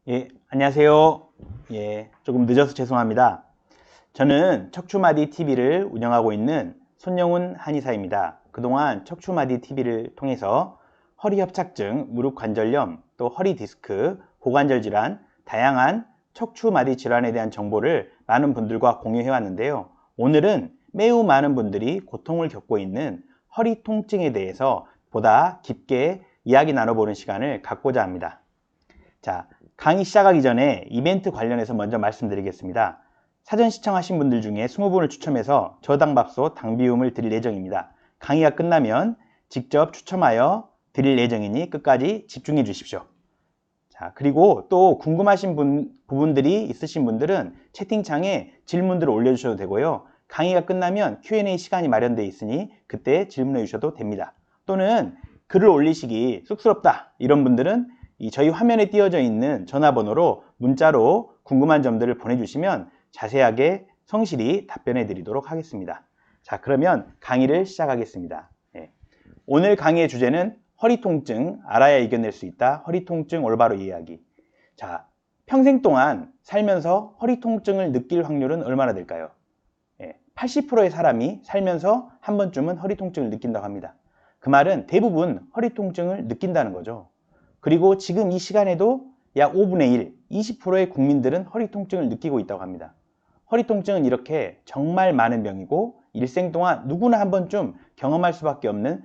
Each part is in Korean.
예, 안녕하세요. 예, 조금 늦어서 죄송합니다. 저는 척추마디 TV를 운영하고 있는 손영훈 한의사입니다. 그동안 척추마디 TV를 통해서 허리협착증, 무릎관절염, 또 허리디스크, 고관절 질환, 다양한 척추마디 질환에 대한 정보를 많은 분들과 공유해 왔는데요. 오늘은 매우 많은 분들이 고통을 겪고 있는 허리 통증에 대해서 보다 깊게 이야기 나눠보는 시간을 갖고자 합니다. 자, 강의 시작하기 전에 이벤트 관련해서 먼저 말씀드리겠습니다. 사전 시청하신 분들 중에 20분을 추첨해서 저당밥솥 당비움을 드릴 예정입니다. 강의가 끝나면 직접 추첨하여 드릴 예정이니 끝까지 집중해 주십시오. 자, 그리고 또 궁금하신 부분들이 있으신 분들은 채팅창에 질문들을 올려주셔도 되고요. 강의가 끝나면 Q&A 시간이 마련되어 있으니 그때 질문해 주셔도 됩니다. 또는 글을 올리시기 쑥스럽다 이런 분들은 저희 화면에 띄어져 있는 전화번호로 문자로 궁금한 점들을 보내주시면 자세하게 성실히 답변해 드리도록 하겠습니다. 자, 그러면 강의를 시작하겠습니다. 오늘 강의의 주제는 허리 통증 알아야 이겨낼 수 있다. 허리 통증 올바로 이해하기. 자, 평생 동안 살면서 허리 통증을 느낄 확률은 얼마나 될까요? 80%의 사람이 살면서 한 번쯤은 허리 통증을 느낀다고 합니다. 그 말은 대부분 허리 통증을 느낀다는 거죠. 그리고 지금 이 시간에도 약 5분의 1, 20%의 국민들은 허리 통증을 느끼고 있다고 합니다. 허리 통증은 이렇게 정말 많은 병이고 일생 동안 누구나 한 번쯤 경험할 수밖에 없는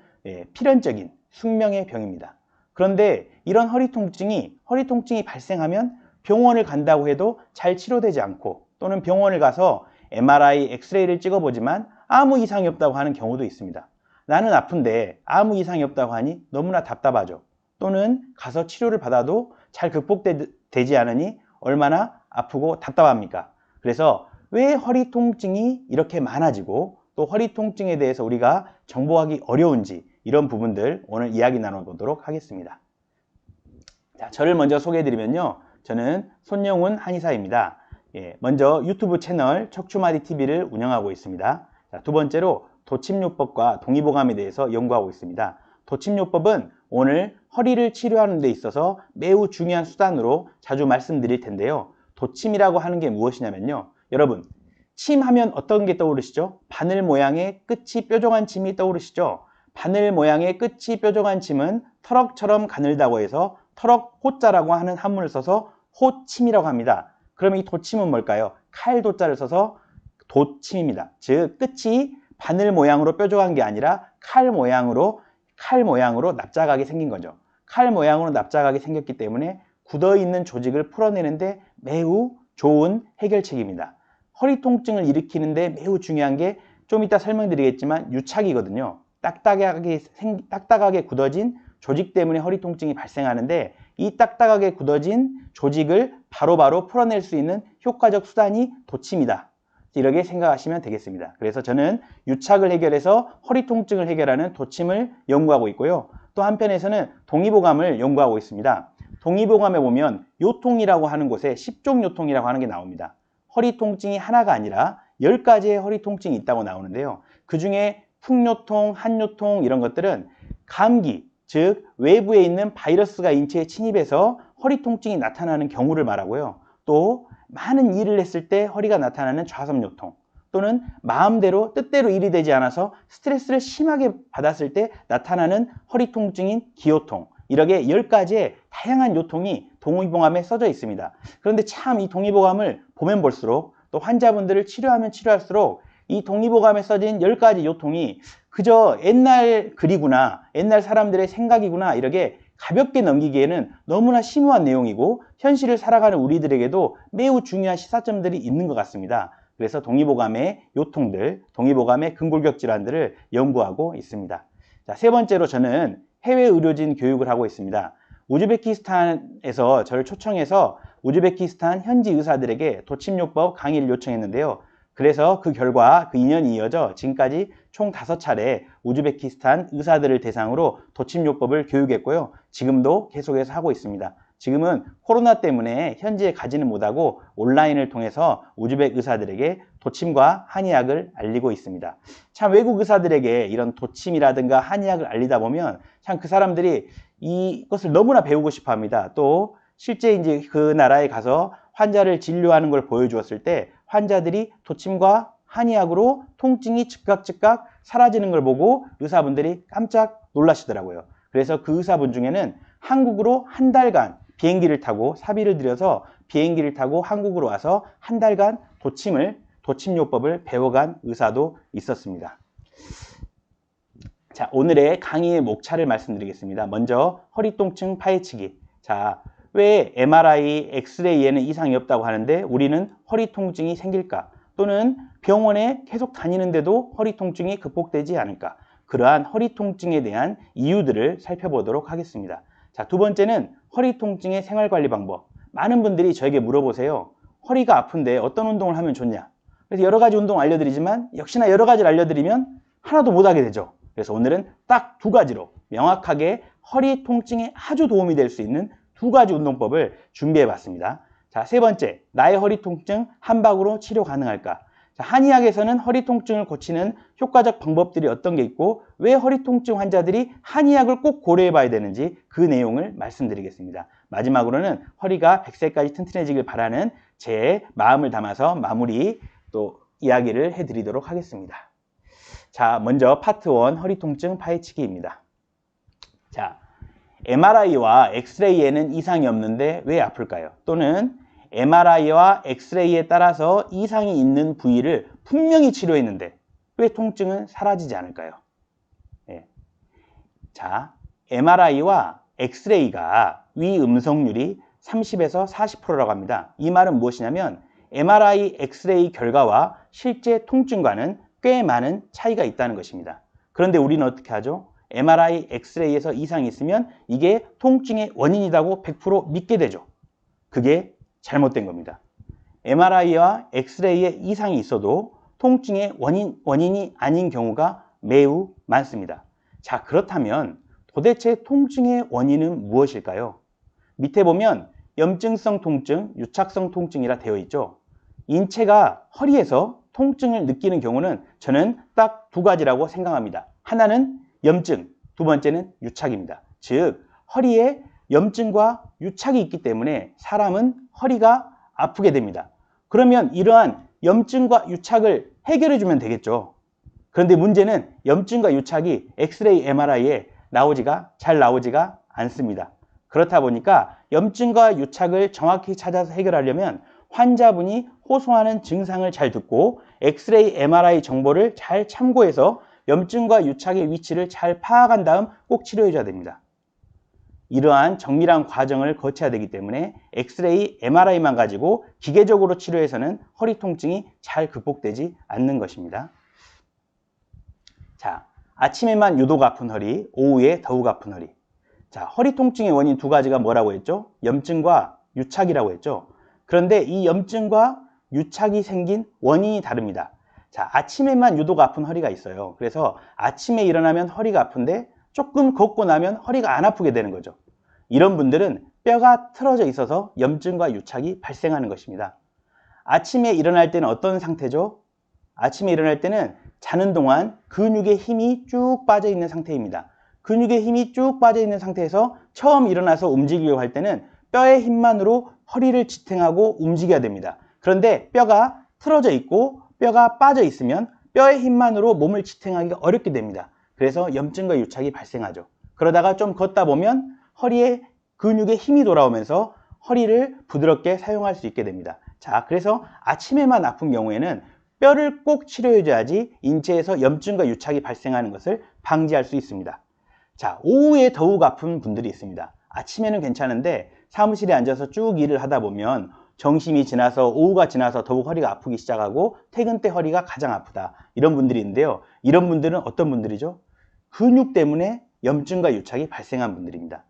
필연적인 숙명의 병입니다. 그런데 이런 허리 통증이 발생하면 병원을 간다고 해도 잘 치료되지 않고 또는 병원을 가서 MRI, 엑스레이를 찍어보지만 아무 이상이 없다고 하는 경우도 있습니다. 나는 아픈데 아무 이상이 없다고 하니 너무나 답답하죠. 또는 가서 치료를 받아도 잘 극복되지 않으니 얼마나 아프고 답답합니까? 그래서 왜 허리 통증이 이렇게 많아지고 또 허리 통증에 대해서 우리가 정보하기 어려운지 이런 부분들 오늘 이야기 나눠보도록 하겠습니다. 자, 저를 먼저 소개해드리면요. 저는 손영훈 한의사입니다. 먼저 유튜브 채널 척추마디 TV를 운영하고 있습니다. 자, 두 번째로 도침요법과 동의보감에 대해서 연구하고 있습니다. 도침요법은 오늘 허리를 치료하는 데 있어서 매우 중요한 수단으로 자주 말씀드릴 텐데요. 도침이라고 하는 게 무엇이냐면요. 여러분, 침하면 어떤 게 떠오르시죠? 바늘 모양의 끝이 뾰족한 침이 떠오르시죠? 바늘 모양의 끝이 뾰족한 침은 터럭처럼 가늘다고 해서 터럭 호자라고 하는 한문을 써서 호침이라고 합니다. 그럼 이 도침은 뭘까요? 칼도자를 써서 도침입니다. 즉 끝이 바늘 모양으로 뾰족한 게 아니라 칼 모양으로 납작하게 생긴 거죠. 칼 모양으로 납작하게 생겼기 때문에 굳어있는 조직을 풀어내는데 매우 좋은 해결책입니다. 허리 통증을 일으키는데 매우 중요한 게 좀 이따 설명드리겠지만 유착이거든요. 딱딱하게 굳어진 조직 때문에 허리 통증이 발생하는데 이 딱딱하게 굳어진 조직을 바로바로 풀어낼 수 있는 효과적 수단이 도침이다. 이렇게 생각하시면 되겠습니다. 그래서 저는 유착을 해결해서 허리 통증을 해결하는 도침을 연구하고 있고요. 또 한편에서는 동의보감을 연구하고 있습니다. 동의보감에 보면 요통이라고 하는 곳에 10종 요통이라고 하는 게 나옵니다. 허리 통증이 하나가 아니라 10가지의 허리 통증이 있다고 나오는데요. 그 중에 풍요통, 한요통 이런 것들은 감기, 즉 외부에 있는 바이러스가 인체에 침입해서 허리 통증이 나타나는 경우를 말하고요. 또 많은 일을 했을 때 허리가 나타나는 좌섬요통 또는 마음대로 뜻대로 일이 되지 않아서 스트레스를 심하게 받았을 때 나타나는 허리 통증인 기요통 이렇게 10가지의 다양한 요통이 동의보감에 써져 있습니다. 그런데 참 이 동의보감을 보면 볼수록 또 환자분들을 치료하면 치료할수록 이 동의보감에 써진 10가지 요통이 그저 옛날 글이구나 옛날 사람들의 생각이구나 이렇게 가볍게 넘기기에는 너무나 심오한 내용이고 현실을 살아가는 우리들에게도 매우 중요한 시사점들이 있는 것 같습니다. 그래서 동의보감의 요통들, 동의보감의 근골격 질환들을 연구하고 있습니다. 자, 세 번째로 저는 해외 의료진 교육을 하고 있습니다. 우즈베키스탄에서 저를 초청해서 우즈베키스탄 현지 의사들에게 도침요법 강의를 요청했는데요. 그래서 그 결과 그 인연이 이어져 지금까지 총 5차례 우즈베키스탄 의사들을 대상으로 도침요법을 교육했고요. 지금도 계속해서 하고 있습니다. 지금은 코로나 때문에 현지에 가지는 못하고 온라인을 통해서 우즈벡 의사들에게 도침과 한의학을 알리고 있습니다. 참 외국 의사들에게 이런 도침이라든가 한의학을 알리다 보면 참 그 사람들이 이것을 너무나 배우고 싶어 합니다. 또 실제 이제 그 나라에 가서 환자를 진료하는 걸 보여주었을 때 환자들이 도침과 한의학으로 통증이 즉각 사라지는 걸 보고 의사분들이 깜짝 놀라시더라고요. 그래서 그 의사분 중에는 한국으로 한 달간 비행기를 타고 사비를 들여서 비행기를 타고 한국으로 와서 한 달간 도침요법을 배워간 의사도 있었습니다. 자, 오늘의 강의의 목차를 말씀드리겠습니다. 먼저 허리 통증 파헤치기. 자, 왜 MRI, 엑스레이에는 이상이 없다고 하는데 우리는 허리 통증이 생길까? 또는 병원에 계속 다니는데도 허리 통증이 극복되지 않을까? 그러한 허리 통증에 대한 이유들을 살펴보도록 하겠습니다. 자, 두 번째는 허리 통증의 생활관리 방법. 많은 분들이 저에게 물어보세요. 허리가 아픈데 어떤 운동을 하면 좋냐? 그래서 여러 가지 운동 알려드리지만 역시나 여러 가지를 알려드리면 하나도 못하게 되죠. 그래서 오늘은 딱 두 가지로 명확하게 허리 통증에 아주 도움이 될 수 있는 두 가지 운동법을 준비해 봤습니다. 자, 세 번째, 나의 허리 통증 한방으로 치료 가능할까? 자, 한의학에서는 허리 통증을 고치는 효과적 방법들이 어떤 게 있고 왜 허리 통증 환자들이 한의학을 꼭 고려해 봐야 되는지 그 내용을 말씀드리겠습니다. 마지막으로는 허리가 100세까지 튼튼해지길 바라는 제 마음을 담아서 마무리 또 이야기를 해드리도록 하겠습니다. 자, 먼저 파트 1 허리 통증 파헤치기입니다. 자, MRI와 엑스레이에는 이상이 없는데 왜 아플까요? 또는 MRI와 엑스레이에 따라서 이상이 있는 부위를 분명히 치료했는데 왜 통증은 사라지지 않을까요? 예. 자, MRI와 엑스레이가 위음성률이 30에서 40%라고 합니다. 이 말은 무엇이냐면 MRI, 엑스레이 결과와 실제 통증과는 꽤 많은 차이가 있다는 것입니다. 그런데 우리는 어떻게 하죠? MRI, 엑스레이에서 이상이 있으면 이게 통증의 원인이라고 100% 믿게 되죠. 그게 잘못된 겁니다. MRI와 엑스레이에 이상이 있어도 통증의 원인이 아닌 경우가 매우 많습니다. 자, 그렇다면 도대체 통증의 원인은 무엇일까요? 밑에 보면 염증성 통증, 유착성 통증이라 되어 있죠. 인체가 허리에서 통증을 느끼는 경우는 저는 딱 두 가지라고 생각합니다. 하나는 염증, 두 번째는 유착입니다. 즉, 허리에 염증과 유착이 있기 때문에 사람은 허리가 아프게 됩니다. 그러면 이러한 염증과 유착을 해결해 주면 되겠죠. 그런데 문제는 염증과 유착이 엑스레이, MRI에 잘 나오지가 않습니다. 그렇다 보니까 염증과 유착을 정확히 찾아서 해결하려면 환자분이 호소하는 증상을 잘 듣고 엑스레이, MRI 정보를 잘 참고해서 염증과 유착의 위치를 잘 파악한 다음 꼭 치료해 줘야 됩니다. 이러한 정밀한 과정을 거쳐야 되기 때문에 엑스레이, MRI만 가지고 기계적으로 치료해서는 허리 통증이 잘 극복되지 않는 것입니다. 자, 아침에만 유독 아픈 허리, 오후에 더욱 아픈 허리. 자, 허리 통증의 원인 두 가지가 뭐라고 했죠? 염증과 유착이라고 했죠. 그런데 이 염증과 유착이 생긴 원인이 다릅니다. 자, 아침에만 유독 아픈 허리가 있어요. 그래서 아침에 일어나면 허리가 아픈데 조금 걷고 나면 허리가 안 아프게 되는 거죠. 이런 분들은 뼈가 틀어져 있어서 염증과 유착이 발생하는 것입니다. 아침에 일어날 때는 어떤 상태죠? 아침에 일어날 때는 자는 동안 근육에 힘이 쭉 빠져 있는 상태입니다. 근육에 힘이 쭉 빠져 있는 상태에서 처음 일어나서 움직이려고 할 때는 뼈의 힘만으로 허리를 지탱하고 움직여야 됩니다. 그런데 뼈가 틀어져 있고 뼈가 빠져 있으면 뼈의 힘만으로 몸을 지탱하기가 어렵게 됩니다. 그래서 염증과 유착이 발생하죠. 그러다가 좀 걷다 보면 허리에 근육에 힘이 돌아오면서 허리를 부드럽게 사용할 수 있게 됩니다. 자, 그래서 아침에만 아픈 경우에는 뼈를 꼭 치료해줘야지 인체에서 염증과 유착이 발생하는 것을 방지할 수 있습니다. 자, 오후에 더욱 아픈 분들이 있습니다. 아침에는 괜찮은데 사무실에 앉아서 쭉 일을 하다 보면 점심이 지나서 오후가 지나서 더욱 허리가 아프기 시작하고 퇴근 때 허리가 가장 아프다. 이런 분들이 있는데요. 이런 분들은 어떤 분들이죠? 근육 때문에 염증과 유착이 발생한 분들입니다.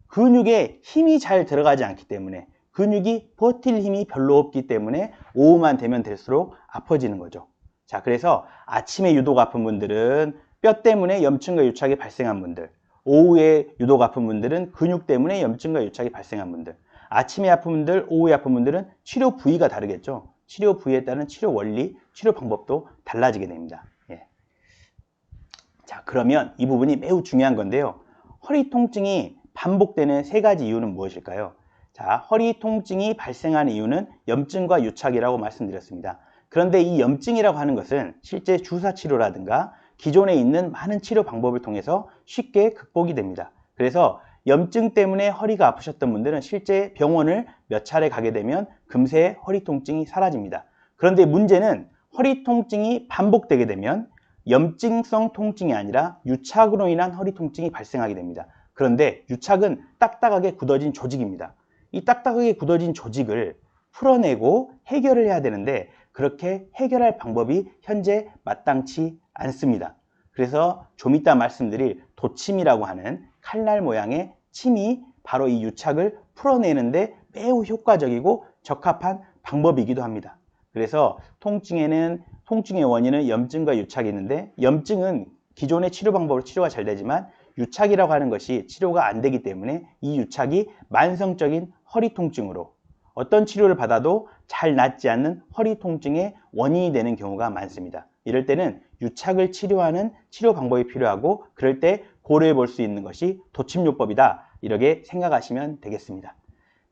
근육에 힘이 잘 들어가지 않기 때문에 근육이 버틸 힘이 별로 없기 때문에 오후만 되면 될수록 아파지는 거죠. 자, 그래서 아침에 유독 아픈 분들은 뼈 때문에 염증과 유착이 발생한 분들, 오후에 유독 아픈 분들은 근육 때문에 염증과 유착이 발생한 분들, 아침에 아픈 분들, 오후에 아픈 분들은 치료 부위가 다르겠죠. 치료 부위에 따른 치료 원리, 치료 방법도 달라지게 됩니다. 예. 자, 그러면 이 부분이 매우 중요한 건데요. 허리 통증이 반복되는 세 가지 이유는 무엇일까요? 자, 허리 통증이 발생하는 이유는 염증과 유착이라고 말씀드렸습니다. 그런데 이 염증이라고 하는 것은 실제 주사 치료라든가 기존에 있는 많은 치료 방법을 통해서 쉽게 극복이 됩니다. 그래서 염증 때문에 허리가 아프셨던 분들은 실제 병원을 몇 차례 가게 되면 금세 허리 통증이 사라집니다. 그런데 문제는 허리 통증이 반복되게 되면 염증성 통증이 아니라 유착으로 인한 허리 통증이 발생하게 됩니다. 그런데 유착은 딱딱하게 굳어진 조직입니다. 이 딱딱하게 굳어진 조직을 풀어내고 해결을 해야 되는데 그렇게 해결할 방법이 현재 마땅치 않습니다. 그래서 좀 이따 말씀드릴 도침이라고 하는 칼날 모양의 침이 바로 이 유착을 풀어내는데 매우 효과적이고 적합한 방법이기도 합니다. 그래서 통증의 원인은 염증과 유착이 있는데 염증은 기존의 치료 방법으로 치료가 잘 되지만 유착이라고 하는 것이 치료가 안 되기 때문에 이 유착이 만성적인 허리 통증으로 어떤 치료를 받아도 잘 낫지 않는 허리 통증의 원인이 되는 경우가 많습니다. 이럴 때는 유착을 치료하는 치료 방법이 필요하고 그럴 때 고려해 볼 수 있는 것이 도침요법이다. 이렇게 생각하시면 되겠습니다.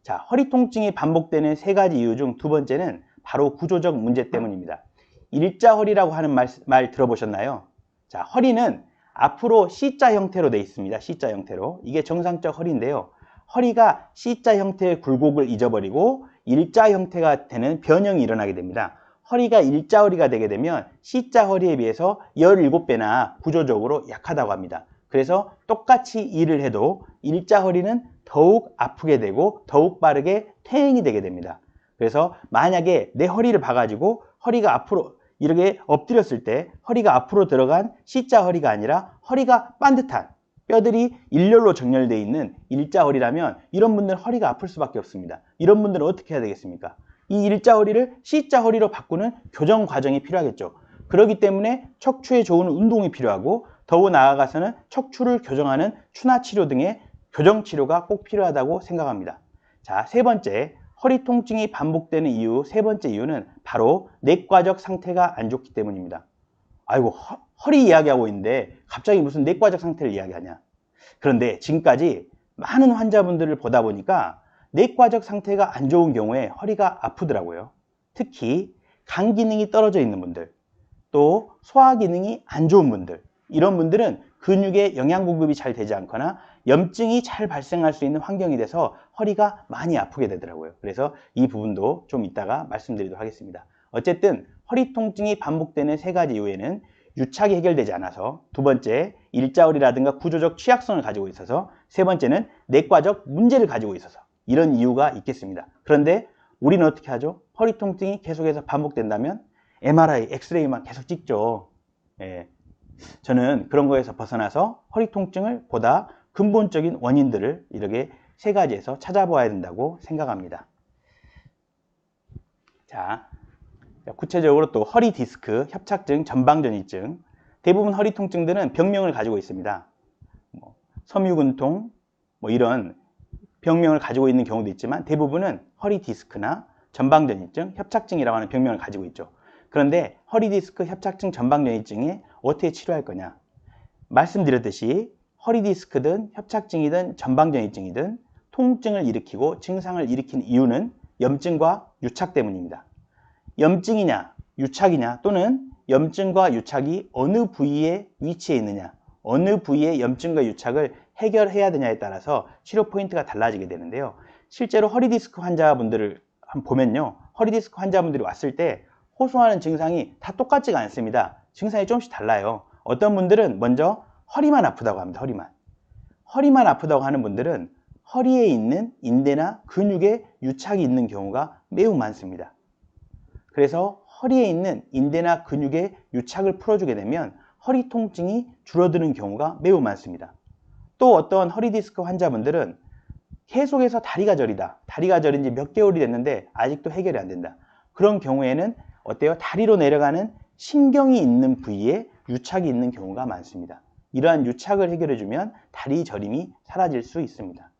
자, 허리 통증이 반복되는 세 가지 이유 중 두 번째는 바로 구조적 문제 때문입니다. 일자허리라고 하는 말 들어보셨나요? 자, 허리는 앞으로 C자 형태로 되어 있습니다. C자 형태로. 이게 정상적 허리인데요. 허리가 C자 형태의 굴곡을 잊어버리고 일자 형태가 되는 변형이 일어나게 됩니다. 허리가 일자 허리가 되게 되면 C자 허리에 비해서 17배나 구조적으로 약하다고 합니다. 그래서 똑같이 일을 해도 일자 허리는 더욱 아프게 되고 더욱 빠르게 퇴행이 되게 됩니다. 그래서 만약에 내 허리를 봐가지고 허리가 앞으로 이렇게 엎드렸을 때 허리가 앞으로 들어간 C자 허리가 아니라 허리가 반듯한 뼈들이 일렬로 정렬되어 있는 일자 허리라면 이런 분들은 허리가 아플 수밖에 없습니다. 이런 분들은 어떻게 해야 되겠습니까? 이 일자 허리를 C자 허리로 바꾸는 교정 과정이 필요하겠죠. 그렇기 때문에 척추에 좋은 운동이 필요하고 더욱 나아가서는 척추를 교정하는 추나 치료 등의 교정 치료가 꼭 필요하다고 생각합니다. 자, 세 번째, 허리 통증이 반복되는 이유, 세 번째 이유는 바로 내과적 상태가 안 좋기 때문입니다. 아이고, 허리 이야기하고 있는데 갑자기 무슨 내과적 상태를 이야기하냐. 그런데 지금까지 많은 환자분들을 보다 보니까 내과적 상태가 안 좋은 경우에 허리가 아프더라고요. 특히 간 기능이 떨어져 있는 분들, 또 소화 기능이 안 좋은 분들, 이런 분들은 근육에 영양 공급이 잘 되지 않거나 염증이 잘 발생할 수 있는 환경이 돼서 허리가 많이 아프게 되더라고요. 그래서 이 부분도 좀 이따가 말씀드리도록 하겠습니다. 어쨌든 허리 통증이 반복되는 세 가지 이유에는 유착이 해결되지 않아서, 두 번째 일자허리라든가 구조적 취약성을 가지고 있어서, 세 번째는 내과적 문제를 가지고 있어서 이런 이유가 있겠습니다. 그런데 우리는 어떻게 하죠? 허리 통증이 계속해서 반복된다면 MRI, 엑스레이만 계속 찍죠. 저는 그런 거에서 벗어나서 허리 통증을 보다 근본적인 원인들을 이렇게 세 가지에서 찾아보아야 된다고 생각합니다. 자, 구체적으로 또 허리 디스크, 협착증, 전방전이증, 대부분 허리 통증들은 병명을 가지고 있습니다. 섬유근통, 이런 병명을 가지고 있는 경우도 있지만 대부분은 허리 디스크나 전방전이증, 협착증이라고 하는 병명을 가지고 있죠. 그런데 허리 디스크, 협착증, 전방전이증에 어떻게 치료할 거냐? 말씀드렸듯이 허리 디스크든 협착증이든 전방전이증이든 통증을 일으키고 증상을 일으킨 이유는 염증과 유착 때문입니다. 염증이냐, 유착이냐, 또는 염증과 유착이 어느 부위에 위치해 있느냐, 어느 부위에 염증과 유착을 해결해야 되냐에 따라서 치료 포인트가 달라지게 되는데요. 실제로 허리 디스크 환자분들을 한번 보면요. 허리 디스크 환자분들이 왔을 때 호소하는 증상이 다 똑같지가 않습니다. 증상이 조금씩 달라요. 어떤 분들은 먼저 허리만 아프다고 합니다. 허리만 아프다고 하는 분들은 허리에 있는 인대나 근육에 유착이 있는 경우가 매우 많습니다. 그래서 허리에 있는 인대나 근육에 유착을 풀어주게 되면 허리 통증이 줄어드는 경우가 매우 많습니다. 또 어떤 허리 디스크 환자분들은 계속해서 다리가 저리다. 다리가 저린 지 몇 개월이 됐는데 아직도 해결이 안 된다. 그런 경우에는 어때요? 다리로 내려가는 신경이 있는 부위에 유착이 있는 경우가 많습니다. 이러한 유착을 해결해주면 다리 저림이 사라질 수 있습니다.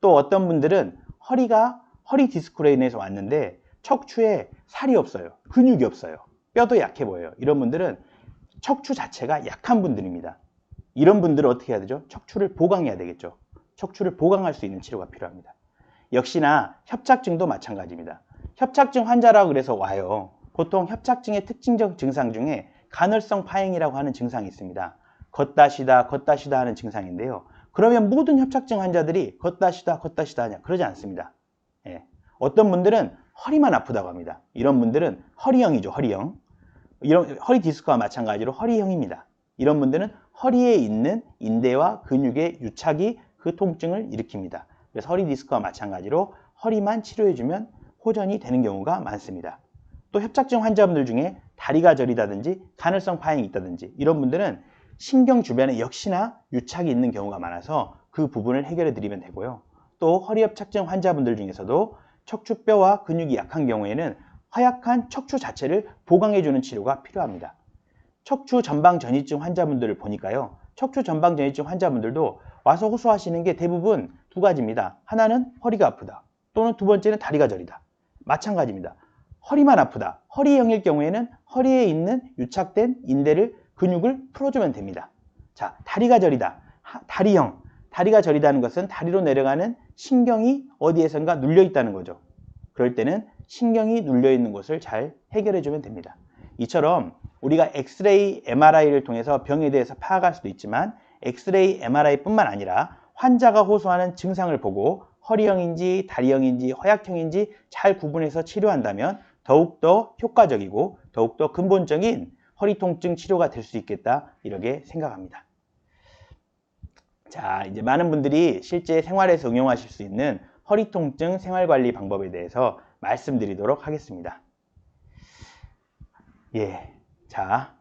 또 어떤 분들은 허리 디스크로 인해서 왔는데 척추에 살이 없어요. 근육이 없어요. 뼈도 약해 보여요. 이런 분들은 척추 자체가 약한 분들입니다. 이런 분들은 어떻게 해야 되죠? 척추를 보강해야 되겠죠. 척추를 보강할 수 있는 치료가 필요합니다. 역시나 협착증도 마찬가지입니다. 협착증 환자라고 그래서 와요. 보통 협착증의 특징적 증상 중에 간헐성 파행이라고 하는 증상이 있습니다. 걷다 쉬다 하는 증상인데요. 그러면 모든 협착증 환자들이 걷다 쉬다 하냐? 그러지 않습니다. 예. 어떤 분들은 허리만 아프다고 합니다. 이런 분들은 허리형이죠, 허리형. 이런 허리 디스크와 마찬가지로 허리형입니다. 이런 분들은 허리에 있는 인대와 근육의 유착이 그 통증을 일으킵니다. 그래서 허리 디스크와 마찬가지로 허리만 치료해주면 호전이 되는 경우가 많습니다. 또 협착증 환자분들 중에 다리가 저리다든지 간헐성 파행이 있다든지 이런 분들은 신경 주변에 역시나 유착이 있는 경우가 많아서 그 부분을 해결해 드리면 되고요. 또 허리 협착증 환자분들 중에서도 척추뼈와 근육이 약한 경우에는 허약한 척추 자체를 보강해주는 치료가 필요합니다. 척추 전방 전이증 환자분들을 보니까요. 척추 전방 전이증 환자분들도 와서 호소하시는 게 대부분 두 가지입니다. 하나는 허리가 아프다. 또는 두 번째는 다리가 저리다. 마찬가지입니다. 허리만 아프다. 허리형일 경우에는 허리에 있는 유착된 인대를 근육을 풀어주면 됩니다. 자, 다리가 저리다. 다리형. 다리가 저리다는 것은 다리로 내려가는 신경이 어디에선가 눌려 있다는 거죠. 그럴 때는 신경이 눌려 있는 곳을 잘 해결해 주면 됩니다. 이처럼 우리가 엑스레이, MRI를 통해서 병에 대해서 파악할 수도 있지만 엑스레이, MRI뿐만 아니라 환자가 호소하는 증상을 보고 허리형인지 다리형인지 허약형인지 잘 구분해서 치료한다면 더욱더 효과적이고 더욱더 근본적인 허리 통증 치료가 될 수 있겠다 이렇게 생각합니다. 자, 이제 많은 분들이 실제 생활에서 응용하실 수 있는 허리 통증 생활관리 방법에 대해서 말씀드리도록 하겠습니다. 예, 자,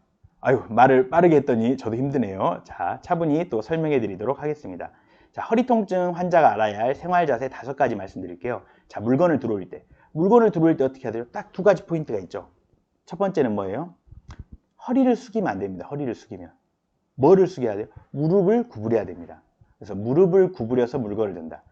말을 빠르게 했더니 저도 힘드네요. 자, 차분히 또 설명해 드리도록 하겠습니다. 자, 허리 통증 환자가 알아야 할 생활 자세 5가지 말씀드릴게요. 자, 물건을 들어올 때 어떻게 해야 돼요? 딱 2가지 포인트가 있죠. 첫 번째는 뭐예요? 허리를 숙이면 안 됩니다. 허리를 숙이면. 뭐를 숙여야 돼요? 무릎을 구부려야 됩니다. 그래서 무릎을 구부려서 물건을 든다.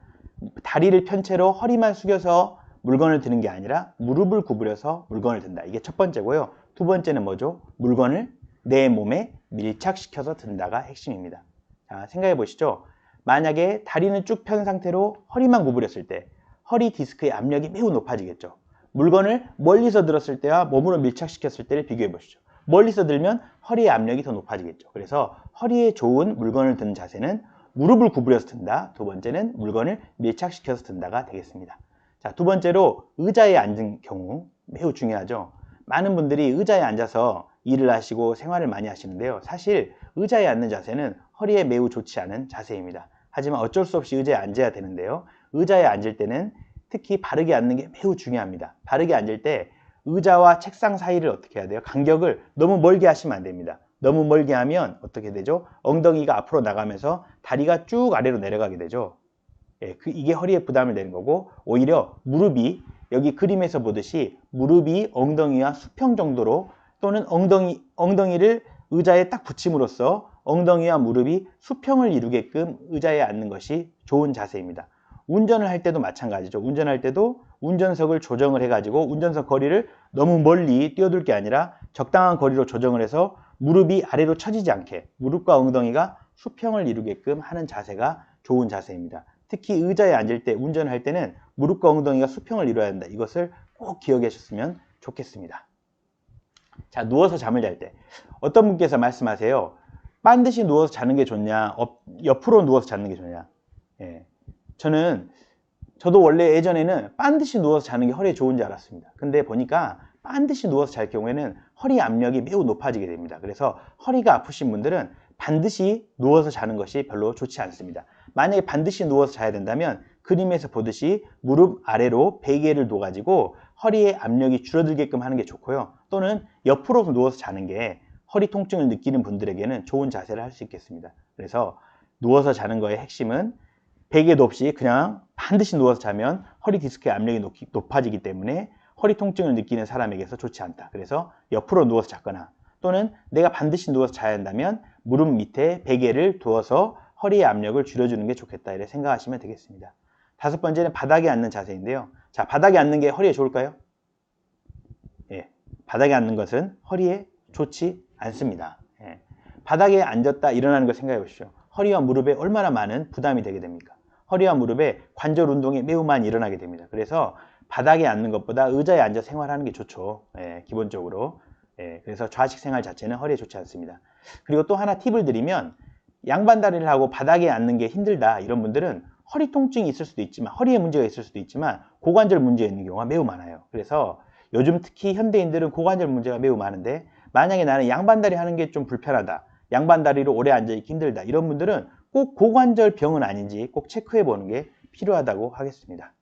다리를 편 채로 허리만 숙여서 물건을 드는 게 아니라 무릎을 구부려서 물건을 든다. 이게 첫 번째고요. 두 번째는 뭐죠? 물건을 내 몸에 밀착시켜서 든다가 핵심입니다. 자, 생각해 보시죠. 만약에 다리는 쭉 편 상태로 허리만 구부렸을 때 허리 디스크의 압력이 매우 높아지겠죠. 물건을 멀리서 들었을 때와 몸으로 밀착시켰을 때를 비교해 보시죠. 멀리서 들면 허리의 압력이 더 높아지겠죠. 그래서 허리에 좋은 물건을 드는 자세는 무릎을 구부려서 든다. 두 번째는 물건을 밀착시켜서 든다가 되겠습니다. 자, 두 번째로 의자에 앉은 경우 매우 중요하죠. 많은 분들이 의자에 앉아서 일을 하시고 생활을 많이 하시는데요. 사실 의자에 앉는 자세는 허리에 매우 좋지 않은 자세입니다. 하지만 어쩔 수 없이 의자에 앉아야 되는데요. 의자에 앉을 때는 특히 바르게 앉는 게 매우 중요합니다. 바르게 앉을 때 의자와 책상 사이를 어떻게 해야 돼요? 간격을 너무 멀게 하시면 안 됩니다. 너무 멀게 하면 어떻게 되죠? 엉덩이가 앞으로 나가면서 다리가 쭉 아래로 내려가게 되죠. 예, 이게 허리에 부담을 내는 거고 오히려 무릎이 여기 그림에서 보듯이 무릎이 엉덩이와 수평 정도로 또는 엉덩이를 의자에 딱 붙임으로써 엉덩이와 무릎이 수평을 이루게끔 의자에 앉는 것이 좋은 자세입니다. 운전을 할 때도 마찬가지죠. 운전할 때도 운전석을 조정을 해가지고 운전석 거리를 너무 멀리 뛰어들 게 아니라 적당한 거리로 조정을 해서 무릎이 아래로 처지지 않게 무릎과 엉덩이가 수평을 이루게끔 하는 자세가 좋은 자세입니다. 특히 의자에 앉을 때 운전할 때는 무릎과 엉덩이가 수평을 이루어야 한다. 이것을 꼭 기억하셨으면 좋겠습니다. 자, 누워서 잠을 잘 때 어떤 분께서 말씀하세요. 반드시 누워서 자는 게 좋냐 옆으로 누워서 자는 게 좋냐. 예. 저도 원래 예전에는 반드시 누워서 자는 게 허리에 좋은 줄 알았습니다. 근데 보니까 반드시 누워서 잘 경우에는 허리 압력이 매우 높아지게 됩니다. 그래서 허리가 아프신 분들은 반드시 누워서 자는 것이 별로 좋지 않습니다. 만약에 반드시 누워서 자야 된다면 그림에서 보듯이 무릎 아래로 베개를 둬가지고 허리의 압력이 줄어들게끔 하는 게 좋고요. 또는 옆으로 누워서 자는 게 허리 통증을 느끼는 분들에게는 좋은 자세를 할 수 있겠습니다. 그래서 누워서 자는 거의 핵심은 베개도 없이 그냥 반드시 누워서 자면 허리 디스크의 압력이 높아지기 때문에 허리 통증을 느끼는 사람에게서 좋지 않다. 그래서 옆으로 누워서 잤거나 또는 내가 반드시 누워서 자야 한다면 무릎 밑에 베개를 두어서 허리의 압력을 줄여주는 게 좋겠다. 이렇게 생각하시면 되겠습니다. 5번째는 바닥에 앉는 자세인데요. 자, 바닥에 앉는 게 허리에 좋을까요? 예, 바닥에 앉는 것은 허리에 좋지 않습니다. 예, 바닥에 앉았다 일어나는 걸 생각해 보십시오. 허리와 무릎에 얼마나 많은 부담이 되게 됩니까? 허리와 무릎에 관절 운동이 매우 많이 일어나게 됩니다. 그래서 바닥에 앉는 것보다 의자에 앉아 생활하는 게 좋죠. 예, 기본적으로. 예, 그래서 좌식 생활 자체는 허리에 좋지 않습니다. 그리고 또 하나 팁을 드리면 양반다리를 하고 바닥에 앉는 게 힘들다 이런 분들은 허리 통증이 있을 수도 있지만 허리에 문제가 있을 수도 있지만 고관절 문제가 있는 경우가 매우 많아요. 그래서 요즘 특히 현대인들은 고관절 문제가 매우 많은데 만약에 나는 양반다리 하는 게 좀 불편하다, 양반다리로 오래 앉아있기 힘들다 이런 분들은 꼭 고관절 병은 아닌지 꼭 체크해 보는 게 필요하다고 하겠습니다.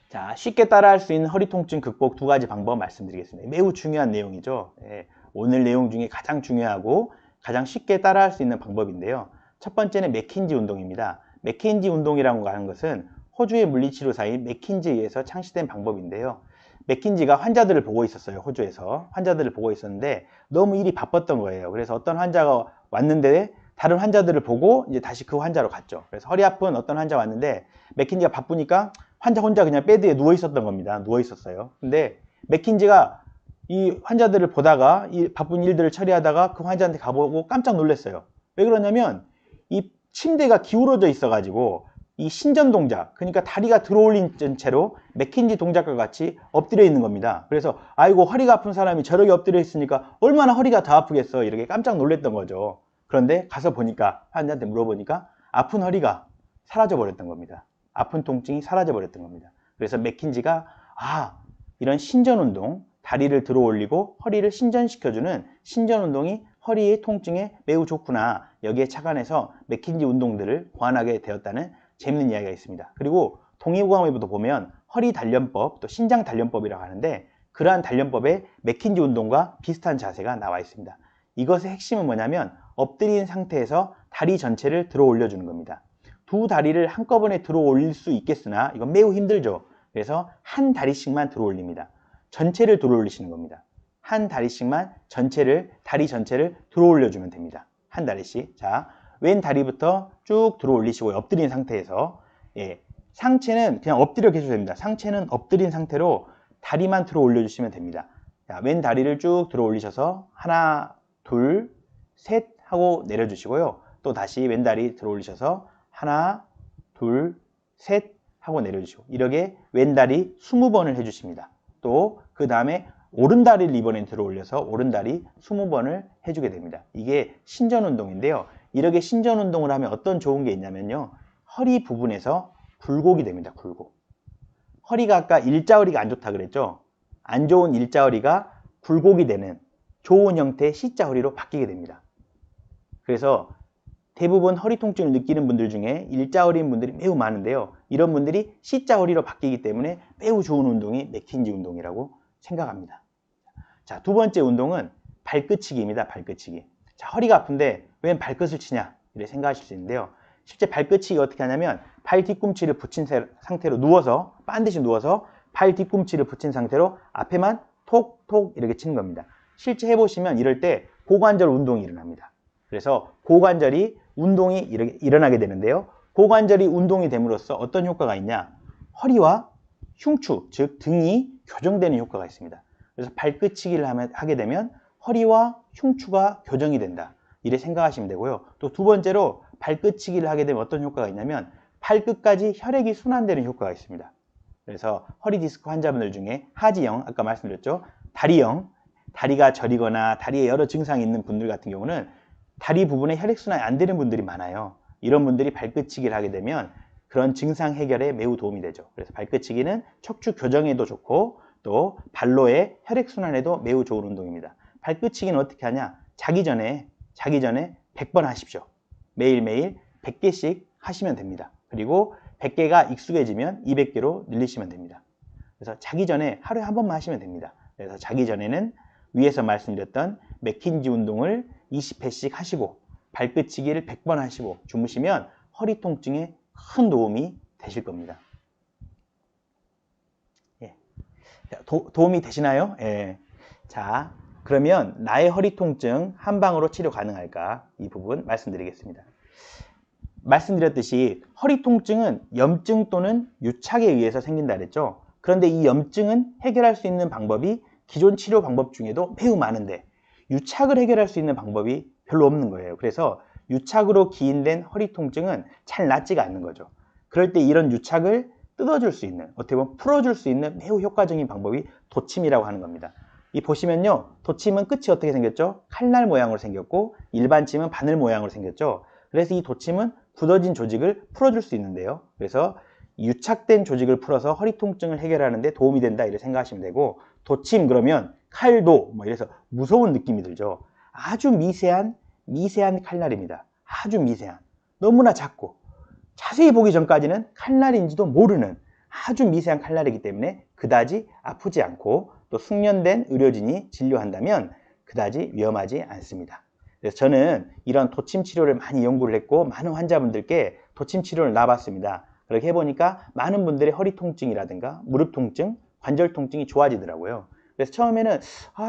자, 쉽게 따라할 수 있는 허리 통증 극복 두 가지 방법 말씀드리겠습니다. 매우 중요한 내용이죠. 예, 오늘 내용 중에 가장 중요하고 가장 쉽게 따라할 수 있는 방법인데요. 첫 번째는 맥킨지 운동입니다. 맥킨지 운동이라고 하는 것은 호주의 물리치료사인 맥킨지에 의해서 창시된 방법인데요. 맥킨지가 환자들을 보고 있었어요. 호주에서 환자들을 보고 있었는데 너무 일이 바빴던 거예요. 그래서 어떤 환자가 왔는데 다른 환자들을 보고 이제 다시 그 환자로 갔죠. 그래서 허리 아픈 어떤 환자 왔는데 맥킨지가 바쁘니까 환자 혼자 그냥 베드에 누워 있었던 겁니다. 누워 있었어요. 근데 맥킨지가 이 환자들을 보다가 이 바쁜 일들을 처리하다가 그 환자한테 가보고 깜짝 놀랐어요. 왜 그러냐면 이 침대가 기울어져 있어 가지고 이 신전 동작, 그러니까 다리가 들어올린 채로 맥킨지 동작과 같이 엎드려 있는 겁니다. 그래서 아이고 허리가 아픈 사람이 저렇게 엎드려 있으니까 얼마나 허리가 더 아프겠어 이렇게 깜짝 놀랐던 거죠. 그런데 가서 보니까 환자한테 물어보니까 아픈 허리가 사라져 버렸던 겁니다. 아픈 통증이 사라져 버렸던 겁니다. 그래서 맥킨지가 이런 신전 운동, 다리를 들어 올리고 허리를 신전시켜주는 신전 운동이 허리의 통증에 매우 좋구나, 여기에 착안해서 맥킨지 운동들을 고안하게 되었다는 재밌는 이야기가 있습니다. 그리고 동의보감에도 보면 허리 단련법, 또 신장 단련법이라고 하는데 그러한 단련법에 맥킨지 운동과 비슷한 자세가 나와 있습니다. 이것의 핵심은 뭐냐면 엎드린 상태에서 다리 전체를 들어 올려주는 겁니다. 두 다리를 한꺼번에 들어 올릴 수 있겠으나 이건 매우 힘들죠. 그래서 한 다리씩만 들어 올립니다. 전체를 들어 올리시는 겁니다. 한 다리씩만 다리 전체를 들어 올려주면 됩니다. 한 다리씩. 자, 왼 다리부터 쭉 들어 올리시고 엎드린 상태에서, 상체는 그냥 엎드려 계셔도 됩니다. 상체는 엎드린 상태로 다리만 들어 올려주시면 됩니다. 자, 왼 다리를 쭉 들어 올리셔서 하나, 둘, 셋 하고 내려주시고요. 또 다시 왼 다리 들어 올리셔서 하나, 둘, 셋 하고 내려주시고 이렇게 왼 다리 20번을 해주십니다. 또 그 다음에 오른 다리를 이번엔 들어 올려서 오른 다리 20번을 해주게 됩니다. 이게 신전 운동인데요. 이렇게 신전 운동을 하면 어떤 좋은 게 있냐면요. 허리 부분에서 굴곡이 됩니다. 굴곡. 허리가 아까 일자허리가 안 좋다 그랬죠. 안 좋은 일자허리가 굴곡이 되는 좋은 형태의 C자허리로 바뀌게 됩니다. 그래서 대부분 허리 통증을 느끼는 분들 중에 일자허리인 분들이 매우 많은데요. 이런 분들이 C자허리로 바뀌기 때문에 매우 좋은 운동이 맥킨지 운동이라고 생각합니다. 자, 두 번째 운동은 발끝치기입니다. 발끝치기. 자, 허리가 아픈데 왜 발끝을 치냐 이렇게 생각하실 수 있는데요. 실제 발끝치기 어떻게 하냐면 발 뒤꿈치를 붙인 상태로 누워서 반드시 누워서 발 뒤꿈치를 붙인 상태로 앞에만 톡톡 이렇게 치는 겁니다. 실제 해보시면 이럴 때 고관절 운동이 일어납니다. 그래서 고관절이 운동이 일어나게 되는데요. 고관절이 운동이 됨으로써 어떤 효과가 있냐? 허리와 흉추, 즉 등이 교정되는 효과가 있습니다. 그래서 발끝치기를 하게 되면 허리와 흉추가 교정이 된다. 이렇게 생각하시면 되고요. 또 두 번째로 발끝치기를 하게 되면 어떤 효과가 있냐면 발끝까지 혈액이 순환되는 효과가 있습니다. 그래서 허리 디스크 환자분들 중에 하지형, 아까 말씀드렸죠. 다리형, 다리가 저리거나 다리에 여러 증상이 있는 분들 같은 경우는 다리 부분에 혈액순환이 안 되는 분들이 많아요. 이런 분들이 발끝치기를 하게 되면 그런 증상 해결에 매우 도움이 되죠. 그래서 발끝치기는 척추 교정에도 좋고 또 발로의 혈액순환에도 매우 좋은 운동입니다. 발끝치기는 어떻게 하냐? 자기 전에 100번 하십시오. 매일매일 100개씩 하시면 됩니다. 그리고 100개가 익숙해지면 200개로 늘리시면 됩니다. 그래서 자기 전에 하루에 한 번만 하시면 됩니다. 그래서 자기 전에는 위에서 말씀드렸던 맥킨지 운동을 20회씩 하시고 발끝치기를 100번 하시고 주무시면 허리 통증에 큰 도움이 되실 겁니다. 도움이 되시나요? 자, 그러면 나의 허리 통증 한방으로 치료 가능할까? 이 부분 말씀드리겠습니다. 말씀드렸듯이 허리 통증은 염증 또는 유착에 의해서 생긴다 그랬죠. 그런데 이 염증은 해결할 수 있는 방법이 기존 치료 방법 중에도 매우 많은데 유착을 해결할 수 있는 방법이 별로 없는 거예요. 그래서 유착으로 기인된 허리 통증은 잘 낫지가 않는 거죠. 그럴 때 이런 유착을 뜯어줄 수 있는, 어떻게 보면 풀어줄 수 있는 매우 효과적인 방법이 도침이라고 하는 겁니다. 이 보시면요, 도침은 끝이 어떻게 생겼죠? 칼날 모양으로 생겼고 일반 침은 바늘 모양으로 생겼죠. 그래서 이 도침은 굳어진 조직을 풀어줄 수 있는데요. 그래서 유착된 조직을 풀어서 허리 통증을 해결하는 데 도움이 된다 이렇게 생각하시면 되고, 도침 그러면 칼도 뭐 이래서 무서운 느낌이 들죠. 아주 미세한 칼날입니다. 아주 미세한, 너무나 작고 자세히 보기 전까지는 칼날인지도 모르는 아주 미세한 칼날이기 때문에 그다지 아프지 않고, 또 숙련된 의료진이 진료한다면 그다지 위험하지 않습니다. 그래서 저는 이런 도침 치료를 많이 연구를 했고 많은 환자분들께 도침 치료를 놔봤습니다. 그렇게 해보니까 많은 분들의 허리 통증이라든가 무릎 통증, 관절 통증이 좋아지더라고요. 그래서 처음에는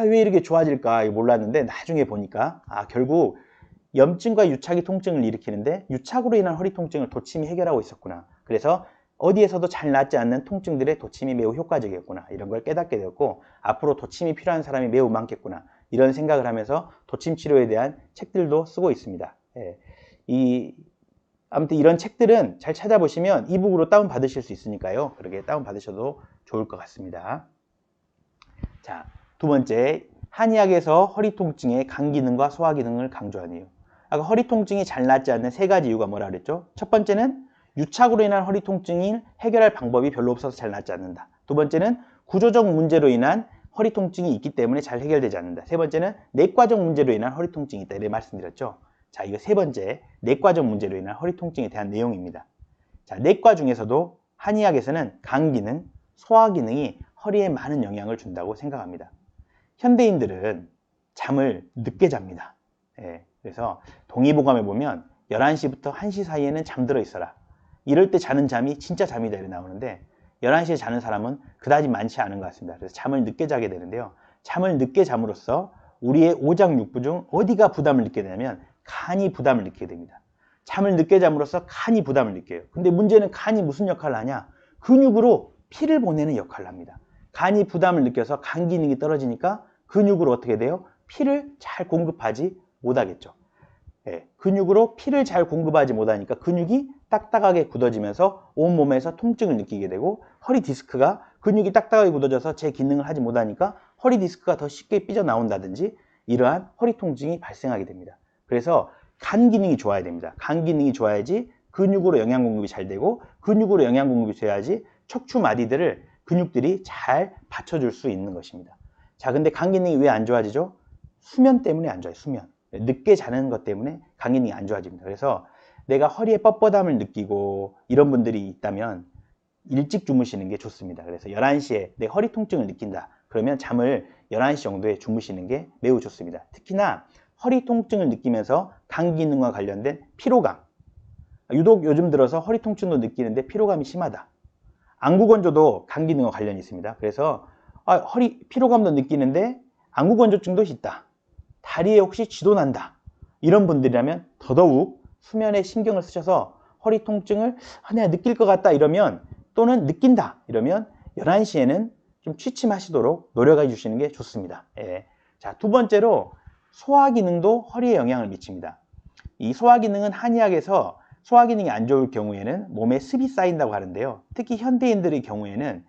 왜 이렇게 좋아질까 몰랐는데 나중에 보니까 결국 염증과 유착이 통증을 일으키는데 유착으로 인한 허리 통증을 도침이 해결하고 있었구나. 그래서 어디에서도 잘 낫지 않는 통증들의 도침이 매우 효과적이었구나, 이런 걸 깨닫게 되었고, 앞으로 도침이 필요한 사람이 매우 많겠구나, 이런 생각을 하면서 도침 치료에 대한 책들도 쓰고 있습니다. 아무튼 이런 책들은 잘 찾아보시면 이북으로 다운 받으실 수 있으니까요. 그렇게 다운 받으셔도 좋을 것 같습니다. 자, 두 번째, 한의학에서 허리 통증의 간 기능과 소화 기능을 강조한 이유. 아까 허리 통증이 잘 낫지 않는 세 가지 이유가 뭐라 그랬죠? 첫 번째는 유착으로 인한 허리 통증을 해결할 방법이 별로 없어서 잘 낫지 않는다. 두 번째는 구조적 문제로 인한 허리 통증이 있기 때문에 잘 해결되지 않는다. 세 번째는 내과적 문제로 인한 허리 통증이 있다, 이렇게 말씀드렸죠. 자, 이거 세 번째, 내과적 문제로 인한 허리 통증에 대한 내용입니다. 자, 내과 중에서도 한의학에서는 간 기능, 소화 기능이 허리에 많은 영향을 준다고 생각합니다. 현대인들은 잠을 늦게 잡니다. 그래서 동의보감에 보면 11시부터 1시 사이에는 잠들어 있어라, 이럴 때 자는 잠이 진짜 잠이다, 이렇게 나오는데 11시에 자는 사람은 그다지 많지 않은 것 같습니다. 그래서 잠을 늦게 자게 되는데요, 잠을 늦게 잠으로써 우리의 오장육부 중 어디가 부담을 느끼게 되냐면 간이 부담을 느끼게 됩니다. 잠을 늦게 잠으로써 간이 부담을 느껴요. 근데 문제는 간이 무슨 역할을 하냐? 근육으로 피를 보내는 역할을 합니다. 간이 부담을 느껴서 간 기능이 떨어지니까 근육으로 어떻게 돼요? 피를 잘 공급하지 못하겠죠. 근육으로 피를 잘 공급하지 못하니까 근육이 딱딱하게 굳어지면서 온몸에서 통증을 느끼게 되고, 허리 디스크가, 근육이 딱딱하게 굳어져서 제 기능을 하지 못하니까 허리 디스크가 더 쉽게 삐져나온다든지 이러한 허리 통증이 발생하게 됩니다. 그래서 간 기능이 좋아야 됩니다. 간 기능이 좋아야지 근육으로 영양 공급이 잘 되고, 근육으로 영양 공급이 돼야지 척추 마디들을 근육들이 잘 받쳐줄 수 있는 것입니다. 자, 근데 간 기능이 왜 안 좋아지죠? 수면 때문에 안 좋아요. 수면. 늦게 자는 것 때문에 간 기능이 안 좋아집니다. 그래서 내가 허리에 뻣뻣함을 느끼고 이런 분들이 있다면 일찍 주무시는 게 좋습니다. 그래서 11시에 내 허리 통증을 느낀다, 그러면 잠을 11시 정도에 주무시는 게 매우 좋습니다. 특히나 허리 통증을 느끼면서 간 기능과 관련된 피로감, 유독 요즘 들어서 허리 통증도 느끼는데 피로감이 심하다, 안구건조도 간 기능과 관련이 있습니다. 그래서 허리 피로감도 느끼는데 안구건조증도 있다, 다리에 혹시 쥐도 난다, 이런 분들이라면 더더욱 수면에 신경을 쓰셔서 허리 통증을 내가 느낄 것 같다 이러면, 또는 느낀다 이러면 11시에는 좀 취침하시도록 노력해 주시는 게 좋습니다. 자, 두 번째로 소화 기능도 허리에 영향을 미칩니다. 이 소화 기능은 한의학에서 소화 기능이 안 좋을 경우에는 몸에 습이 쌓인다고 하는데요, 특히 현대인들의 경우에는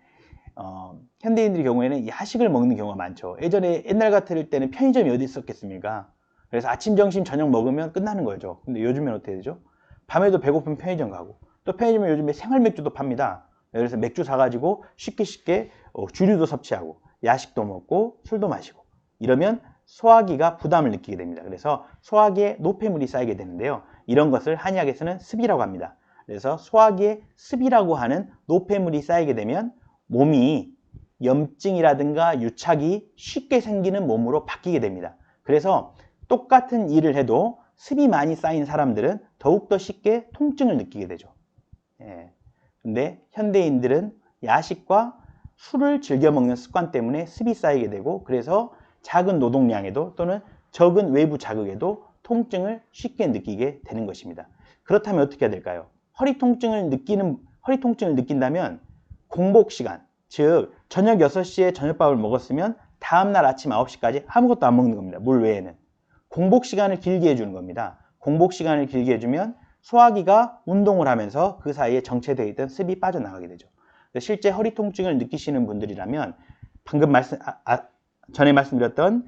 야식을 먹는 경우가 많죠. 옛날 같을 때는 편의점이 어디 있었겠습니까? 그래서 아침, 점심, 저녁 먹으면 끝나는 거죠. 근데 요즘엔 어떻게 되죠? 밤에도 배고프면 편의점 가고, 또 편의점에 요즘에 생활 맥주도 팝니다. 그래서 맥주 사가지고 쉽게 주류도 섭취하고 야식도 먹고 술도 마시고 이러면 소화기가 부담을 느끼게 됩니다. 그래서 소화기에 노폐물이 쌓이게 되는데요, 이런 것을 한의학에서는 습이라고 합니다. 그래서 소화기에 습이라고 하는 노폐물이 쌓이게 되면 몸이 염증이라든가 유착이 쉽게 생기는 몸으로 바뀌게 됩니다. 그래서 똑같은 일을 해도 습이 많이 쌓인 사람들은 더욱더 쉽게 통증을 느끼게 되죠. 근데 현대인들은 야식과 술을 즐겨 먹는 습관 때문에 습이 쌓이게 되고, 그래서 작은 노동량에도 또는 적은 외부 자극에도 통증을 쉽게 느끼게 되는 것입니다. 그렇다면 어떻게 해야 될까요? 허리 통증을 느낀다면 공복 시간, 즉 저녁 6시에 저녁밥을 먹었으면 다음날 아침 9시까지 아무것도 안 먹는 겁니다. 물 외에는. 공복 시간을 길게 해주는 겁니다. 공복 시간을 길게 해주면 소화기가 운동을 하면서 그 사이에 정체되어 있던 습이 빠져나가게 되죠. 실제 허리 통증을 느끼시는 분들이라면 방금 전에 말씀드렸던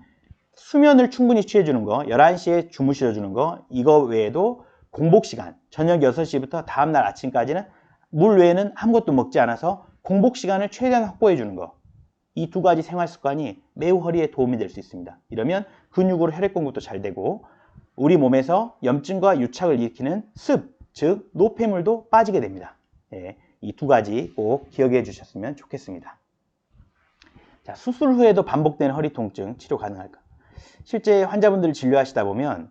수면을 충분히 취해주는 거, 11시에 주무셔주는 거, 이거 외에도 공복 시간, 저녁 6시부터 다음날 아침까지는 물 외에는 아무것도 먹지 않아서 공복 시간을 최대한 확보해 주는 거. 이 두 가지 생활 습관이 매우 허리에 도움이 될 수 있습니다. 이러면 근육으로 혈액 공급도 잘 되고 우리 몸에서 염증과 유착을 일으키는 습, 즉 노폐물도 빠지게 됩니다. 예, 이 두 가지 꼭 기억해 주셨으면 좋겠습니다. 자, 수술 후에도 반복되는 허리 통증 치료 가능할까? 실제 환자분들을 진료하다 보면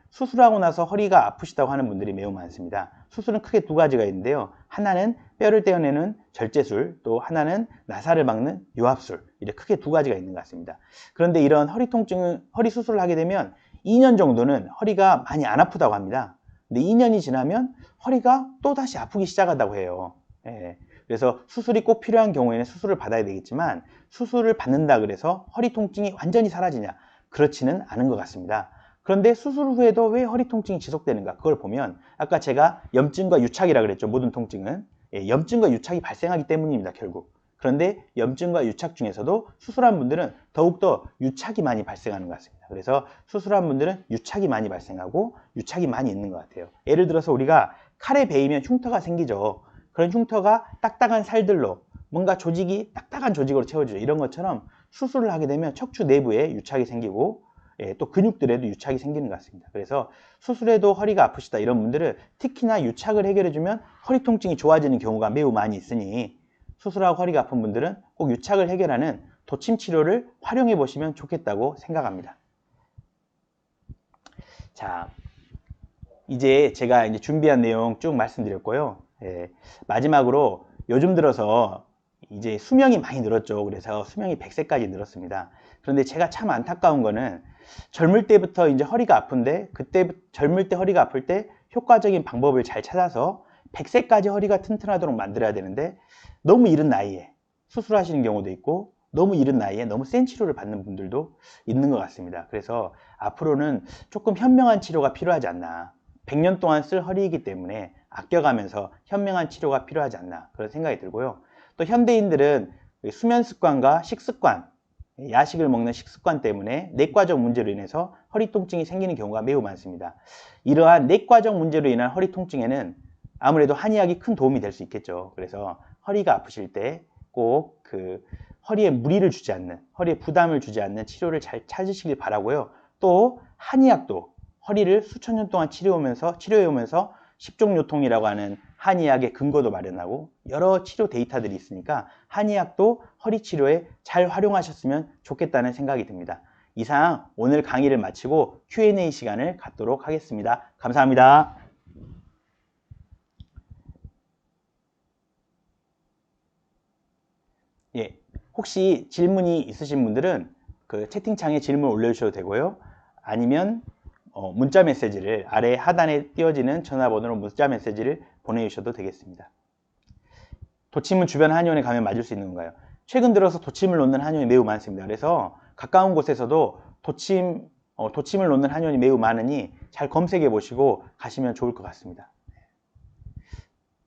수술하고 나서 허리가 아프시다고 하는 분들이 매우 많습니다. 수술은 크게 두 가지가 있는데요. 하나는 뼈를 떼어내는 절제술, 또 하나는 나사를 박는 요합술, 이렇게 크게 두 가지가 있는 것 같습니다. 그런데 이런 허리 통증은 허리 수술을 하게 되면 2년 정도는 허리가 많이 안 아프다고 합니다. 근데 2년이 지나면 허리가 또 다시 아프기 시작한다고 해요. 예. 그래서 수술이 꼭 필요한 경우에는 수술을 받아야 되겠지만 수술을 받는다 그래서 허리 통증이 완전히 사라지냐? 그렇지는 않은 것 같습니다. 그런데 수술 후에도 왜 허리 통증이 지속되는가? 그걸 보면 아까 제가 염증과 유착이라고 그랬죠. 모든 통증은. 예, 염증과 유착이 발생하기 때문입니다. 결국. 그런데 염증과 유착 중에서도 수술한 분들은 더욱더 유착이 많이 발생하는 것 같습니다. 그래서 수술한 분들은 유착이 많이 발생하고 유착이 많이 있는 것 같아요. 예를 들어서 우리가 칼에 베이면 흉터가 생기죠. 그런 흉터가 딱딱한 살들로 뭔가 조직이 딱딱한 조직으로 채워지죠. 이런 것처럼 수술을 하게 되면 척추 내부에 유착이 생기고 또 근육들에도 유착이 생기는 것 같습니다. 그래서 수술해도 허리가 아프시다 이런 분들은 특히나 유착을 해결해주면 허리 통증이 좋아지는 경우가 매우 많이 있으니 수술하고 허리가 아픈 분들은 꼭 유착을 해결하는 도침 치료를 활용해 보시면 좋겠다고 생각합니다. 자, 이제 제가 준비한 내용 쭉 말씀드렸고요. 마지막으로 요즘 들어서 이제 수명이 많이 늘었죠. 그래서 수명이 100세까지 늘었습니다. 그런데 제가 참 안타까운 거는 젊을 때부터 이제 허리가 아픈데 젊을 때 허리가 아플 때 효과적인 방법을 잘 찾아서 100세까지 허리가 튼튼하도록 만들어야 되는데 너무 이른 나이에 수술하시는 경우도 있고 너무 이른 나이에 너무 센 치료를 받는 분들도 있는 것 같습니다. 그래서 앞으로는 조금 현명한 치료가 필요하지 않나. 100년 동안 쓸 허리이기 때문에 아껴가면서 현명한 치료가 필요하지 않나 그런 생각이 들고요. 또 현대인들은 수면 습관과 식습관, 야식을 먹는 식습관 때문에 내과적 문제로 인해서 허리 통증이 생기는 경우가 매우 많습니다. 이러한 내과적 문제로 인한 허리 통증에는 아무래도 한의학이 큰 도움이 될 수 있겠죠. 그래서 허리가 아프실 때 꼭 허리에 무리를 주지 않는, 허리에 부담을 주지 않는 치료를 잘 찾으시길 바라고요. 또 한의학도 허리를 수천 년 동안 치료해오면서 십종요통이라고 하는 한의학의 근거도 마련하고 여러 치료 데이터들이 있으니까 한의학도 허리 치료에 잘 활용하셨으면 좋겠다는 생각이 듭니다. 이상 오늘 강의를 마치고 Q&A 시간을 갖도록 하겠습니다. 감사합니다. 예, 혹시 질문이 있으신 분들은 채팅창에 질문 올려주셔도 되고요. 아니면 문자 메시지를 아래 하단에 띄어지는 전화번호로 문자 메시지를 보내주셔도 되겠습니다. 도침은 주변 한의원에 가면 맞을 수 있는 건가요? 최근 들어서 도침을 놓는 한의원이 매우 많습니다. 그래서 가까운 곳에서도 도침을 놓는 한의원이 매우 많으니 잘 검색해 보시고 가시면 좋을 것 같습니다.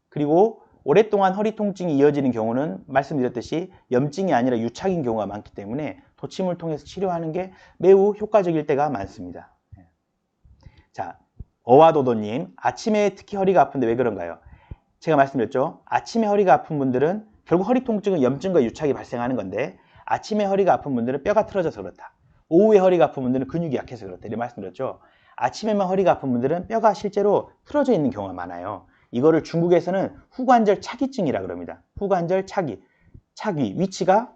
그리고 오랫동안 허리 통증이 이어지는 경우는 말씀드렸듯이 염증이 아니라 유착인 경우가 많기 때문에 도침을 통해서 치료하는 게 매우 효과적일 때가 많습니다. 자, 어와도도님, 아침에 특히 허리가 아픈데 왜 그런가요? 제가 말씀드렸죠. 아침에 허리가 아픈 분들은 결국 허리 통증은 염증과 유착이 발생하는 건데 아침에 허리가 아픈 분들은 뼈가 틀어져서 그렇다. 오후에 허리가 아픈 분들은 근육이 약해서 그렇다. 이렇게 말씀드렸죠. 아침에만 허리가 아픈 분들은 뼈가 실제로 틀어져 있는 경우가 많아요. 이거를 중국에서는 후관절 차기증이라고 그럽니다. 후관절 차기. 위치가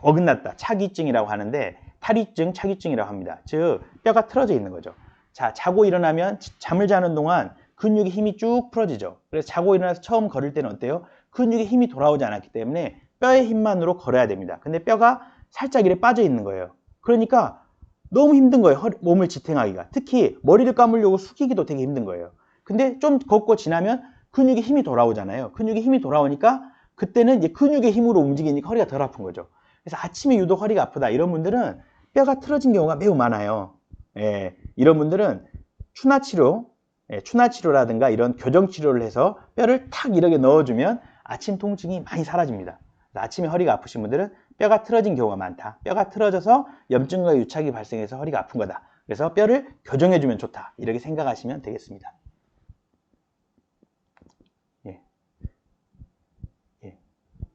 어긋났다. 차기증이라고 하는데 탈위증, 차기증이라고 합니다. 즉 뼈가 틀어져 있는 거죠. 자, 자고 일어나면 잠을 자는 동안 근육의 힘이 쭉 풀어지죠. 그래서 자고 일어나서 처음 걸을 때는 어때요? 근육의 힘이 돌아오지 않았기 때문에 뼈의 힘만으로 걸어야 됩니다. 근데 뼈가 살짝 이렇게 빠져 있는 거예요. 그러니까 너무 힘든 거예요. 몸을 지탱하기가. 특히 머리를 감으려고 숙이기도 되게 힘든 거예요. 근데 좀 걷고 지나면 근육의 힘이 돌아오잖아요. 근육의 힘이 돌아오니까 그때는 이제 근육의 힘으로 움직이니까 허리가 덜 아픈 거죠. 그래서 아침에 유독 허리가 아프다 이런 분들은 뼈가 틀어진 경우가 매우 많아요. 이런 분들은 추나치료라든가 이런 교정치료를 해서 뼈를 탁 이렇게 넣어주면 아침 통증이 많이 사라집니다. 아침에 허리가 아프신 분들은 뼈가 틀어진 경우가 많다. 뼈가 틀어져서 염증과 유착이 발생해서 허리가 아픈 거다. 그래서 뼈를 교정해주면 좋다. 이렇게 생각하시면 되겠습니다.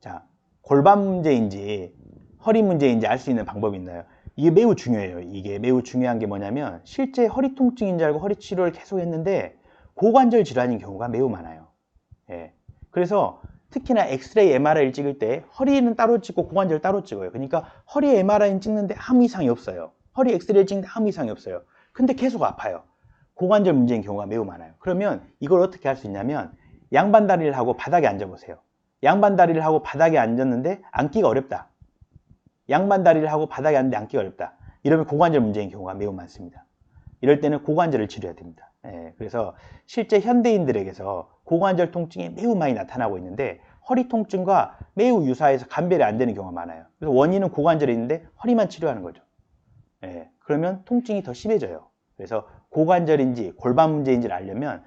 자, 골반 문제인지 허리 문제인지 알 수 있는 방법이 있나요? 이게 매우 중요해요. 이게 매우 중요한 게 뭐냐면 실제 허리 통증인 줄 알고 허리 치료를 계속 했는데 고관절 질환인 경우가 매우 많아요. 그래서 특히나 엑스레이 MRI를 찍을 때 허리는 따로 찍고 고관절 따로 찍어요. 그러니까 허리 MRI는 찍는데 아무 이상이 없어요. 허리 엑스레이를 찍는데 아무 이상이 없어요. 근데 계속 아파요. 고관절 문제인 경우가 매우 많아요. 그러면 이걸 어떻게 할 수 있냐면 양반 다리를 하고 바닥에 앉아보세요. 양반 다리를 하고 바닥에 앉았는데 앉기가 어렵다. 양반 다리를 하고 바닥에 앉는데 앉기가 어렵다. 이러면 고관절 문제인 경우가 매우 많습니다. 이럴 때는 고관절을 치료해야 됩니다. 그래서 실제 현대인들에게서 고관절 통증이 매우 많이 나타나고 있는데 허리 통증과 매우 유사해서 감별이 안 되는 경우가 많아요. 그래서 원인은 고관절에 있는데 허리만 치료하는 거죠. 그러면 통증이 더 심해져요. 그래서 고관절인지 골반 문제인지를 알려면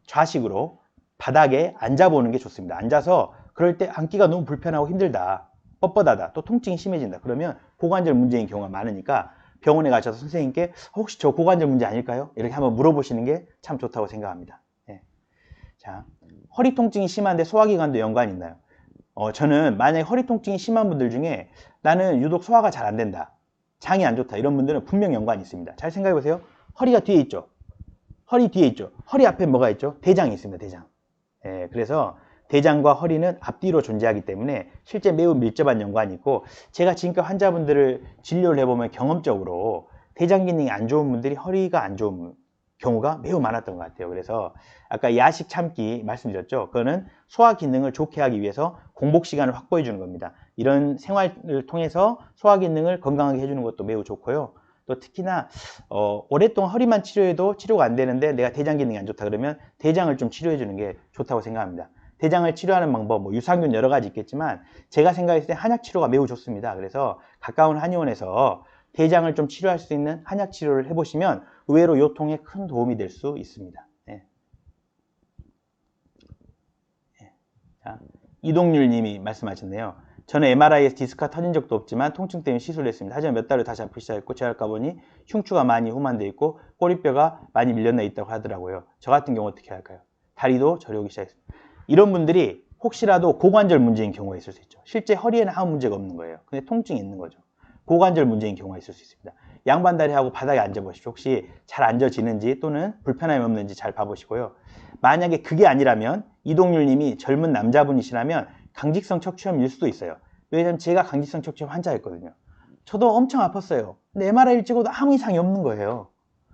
좌식으로 바닥에 앉아보는 게 좋습니다. 앉아서 그럴 때 앉기가 너무 불편하고 힘들다, 뻣뻣하다, 또 통증이 심해진다. 그러면 고관절 문제인 경우가 많으니까 병원에 가셔서 선생님께 혹시 저 고관절 문제 아닐까요? 이렇게 한번 물어보시는 게 참 좋다고 생각합니다. 자, 허리 통증이 심한데 소화기관도 연관이 있나요? 저는 만약에 허리 통증이 심한 분들 중에 나는 유독 소화가 잘 안 된다, 장이 안 좋다, 이런 분들은 분명 연관이 있습니다. 잘 생각해 보세요. 허리가 뒤에 있죠. 허리 뒤에 있죠. 허리 앞에 뭐가 있죠? 대장이 있습니다. 대장. 그래서 대장과 허리는 앞뒤로 존재하기 때문에 실제 매우 밀접한 연관이 있고, 제가 지금까지 환자분들을 진료를 해보면 경험적으로 대장 기능이 안 좋은 분들이 허리가 안 좋은 경우가 매우 많았던 것 같아요. 그래서 아까 야식 참기 말씀드렸죠. 그거는 소화 기능을 좋게 하기 위해서 공복 시간을 확보해 주는 겁니다. 이런 생활을 통해서 소화 기능을 건강하게 해주는 것도 매우 좋고요. 또 특히나 오랫동안 허리만 치료해도 치료가 안 되는데 내가 대장 기능이 안 좋다 그러면 대장을 좀 치료해 주는 게 좋다고 생각합니다. 대장을 치료하는 방법, 뭐 유산균 여러 가지 있겠지만 제가 생각했을 때 한약 치료가 매우 좋습니다. 그래서 가까운 한의원에서 대장을 좀 치료할 수 있는 한약 치료를 해보시면 의외로 요통에 큰 도움이 될 수 있습니다. 자, 이동률 님이 말씀하셨네요. 저는 MRI에서 디스크가 터진 적도 없지만 통증 때문에 시술을 했습니다. 하지만 몇 달 후 다시 아프기 시작했고 재활과 보니 흉추가 많이 후만되어 있고 꼬리뼈가 많이 밀려나 있다고 하더라고요. 저 같은 경우 어떻게 할까요? 다리도 저려오기 시작했습니다. 이런 분들이 혹시라도 고관절 문제인 경우가 있을 수 있죠. 실제 허리에는 아무 문제가 없는 거예요. 근데 통증이 있는 거죠. 고관절 문제인 경우가 있을 수 있습니다. 양반다리하고 바닥에 앉아보십시오. 혹시 잘 앉아지는지 또는 불편함이 없는지 잘 봐보시고요. 만약에 그게 아니라면 이동률 님이 젊은 남자분이시라면 강직성 척추염일 수도 있어요. 왜냐면 제가 강직성 척추염 환자였거든요. 저도 엄청 아팠어요. 근데 MRI를 찍어도 아무 이상이 없는 거예요.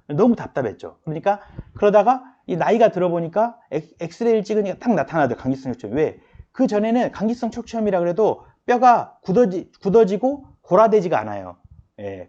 너무 답답했죠. 그러니까 그러다가 이 나이가 들어보니까 엑스레이를 찍으니까 딱 나타나더라고요. 강직성 척추염. 왜? 그 전에는 강직성 척추염이라 그래도 뼈가 굳어지고 골아대지가 않아요.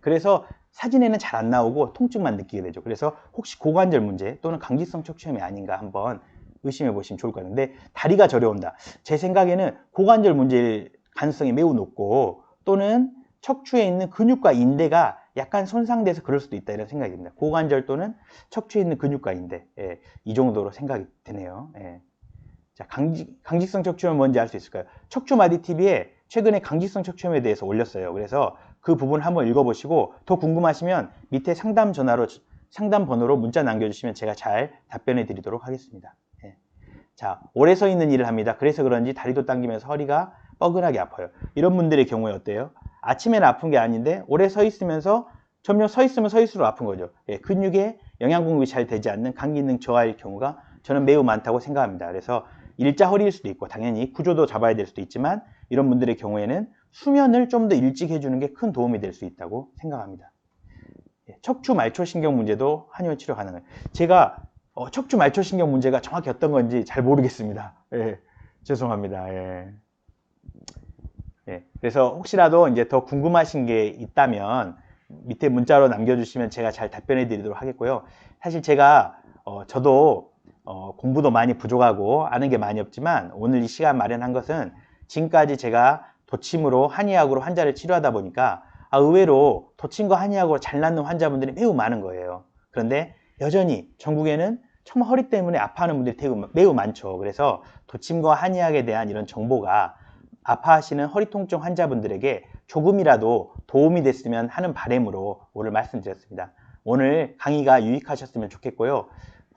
그래서 사진에는 잘 안 나오고 통증만 느끼게 되죠. 그래서 혹시 고관절 문제 또는 강직성 척추염이 아닌가 한번 의심해 보시면 좋을 것 같아요. 근데 다리가 저려온다. 제 생각에는 고관절 문제일 가능성이 매우 높고 또는 척추에 있는 근육과 인대가 약간 손상돼서 그럴 수도 있다, 이런 생각이 듭니다. 고관절 또는 척추에 있는 근육과 인대, 이 정도로 생각이 드네요. 자, 강직성 척추염은 뭔지 알 수 있을까요? 척추마디TV에 최근에 강직성 척추염에 대해서 올렸어요. 그래서 그 부분 한번 읽어보시고 더 궁금하시면 밑에 상담 번호로 문자 남겨주시면 제가 잘 답변해 드리도록 하겠습니다. 자, 오래 서 있는 일을 합니다. 그래서 그런지 다리도 당기면서 허리가 뻐근하게 아파요. 이런 분들의 경우에 어때요? 아침에는 아픈 게 아닌데 오래 서 있으면서 점점 서 있으면 서 있을수록 아픈 거죠. 근육에 영양 공급이 잘 되지 않는 간 기능 저하일 경우가 저는 매우 많다고 생각합니다. 그래서 일자 허리일 수도 있고 당연히 구조도 잡아야 될 수도 있지만 이런 분들의 경우에는 수면을 좀 더 일찍 해주는 게 큰 도움이 될 수 있다고 생각합니다. 척추 말초신경 문제도 한의원 치료 가능해요. 제가 척추 말초신경 문제가 정확히 어떤 건지 잘 모르겠습니다. 죄송합니다. 그래서 혹시라도 이제 더 궁금하신 게 있다면 밑에 문자로 남겨주시면 제가 잘 답변해 드리도록 하겠고요. 사실 제가 저도 공부도 많이 부족하고 아는 게 많이 없지만 오늘 이 시간 마련한 것은 지금까지 제가 도침으로 한의학으로 환자를 치료하다 보니까 의외로 도침과 한의학으로 잘 낫는 환자분들이 매우 많은 거예요. 그런데 여전히 전국에는 정말 허리 때문에 아파하는 분들이 매우 많죠. 그래서 도침과 한의학에 대한 이런 정보가 아파하시는 허리 통증 환자분들에게 조금이라도 도움이 됐으면 하는 바람으로 오늘 말씀드렸습니다. 오늘 강의가 유익하셨으면 좋겠고요.